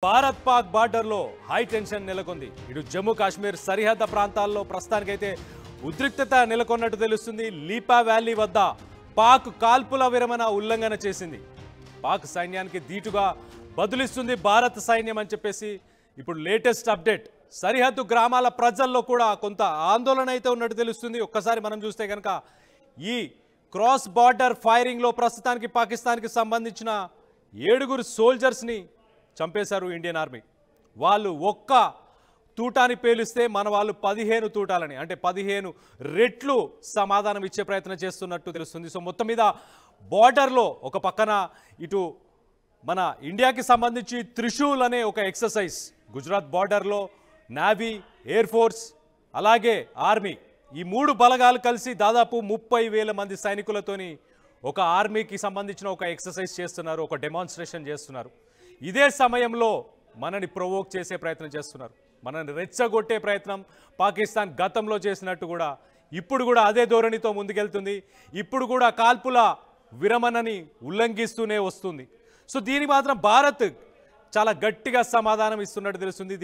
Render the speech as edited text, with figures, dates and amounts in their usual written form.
Bharat Pak border లో high tension నెలకొంది. ఇటు జమ్మూ కాశ్మీర్ సరిహద్దు ప్రాంతాల్లో ప్రస్తుతానికైతే ఉద్రిక్తత నెలకొన్నట్టు తెలుస్తుంది. లీపా వ్యాలీ వద్ద పాక్ కాల్పుల విరమణ ఉల్లంఘన చేసింది. పాక్ సైన్యానికి ధీటుగా బదులిస్తుంది భారత సైన్యం అని చెప్పేసి ఇప్పుడు లేటెస్ట్ అప్డేట్. సరిహద్దు గ్రామాల ప్రజల్లో కూడా కొంత ఆందోళన అయితే ఉన్నట్టు తెలుస్తుంది. ఒక్కసారి మనం చూస్తే కనుక ఈ క్రాస్ బార్డర్ ఫైరింగ్ లో ప్రస్తుతానికి పాకిస్తాన్కి సంబంధించిన 7 సోల్జర్స్ని చంపేశారు ఇండియన్ ఆర్మీ. వాళ్ళు ఒక్క తూటాని పేలిస్తే మన వాళ్ళు 15 తూటాలని, అంటే 15 రెట్లు సమాధానం ఇచ్చే ప్రయత్నం చేస్తున్నట్టు తెలుస్తుంది. సో మొత్తం మీద బార్డర్లో ఒక పక్కన ఇటు మన ఇండియాకి సంబంధించి త్రిశూల్ అనే ఒక ఎక్సర్సైజ్, గుజరాత్ బార్డర్లో నేవీ, ఎయిర్ ఫోర్స్ అలాగే ఆర్మీ, ఈ 3 బలగాలు కలిసి దాదాపు 30,000 మంది సైనికులతోని ఒక ఆర్మీకి సంబంధించిన ఒక ఎక్సర్సైజ్ చేస్తున్నారు, ఒక డెమాన్స్ట్రేషన్ చేస్తున్నారు. ఇదే సమయంలో మనని ప్రొవోక్ చేసే ప్రయత్నం చేస్తున్నారు, మనని రెచ్చగొట్టే ప్రయత్నం పాకిస్తాన్ గతంలో చేసినట్టు కూడా ఇప్పుడు కూడా అదే ధోరణితో ముందుకెళ్తుంది. ఇప్పుడు కూడా కాల్పుల విరమణని ఉల్లంఘిస్తూనే వస్తుంది. సో దీనికి మాత్రం భారత్ చాలా గట్టిగా సమాధానం ఇస్తున్నట్టు తెలుస్తుంది.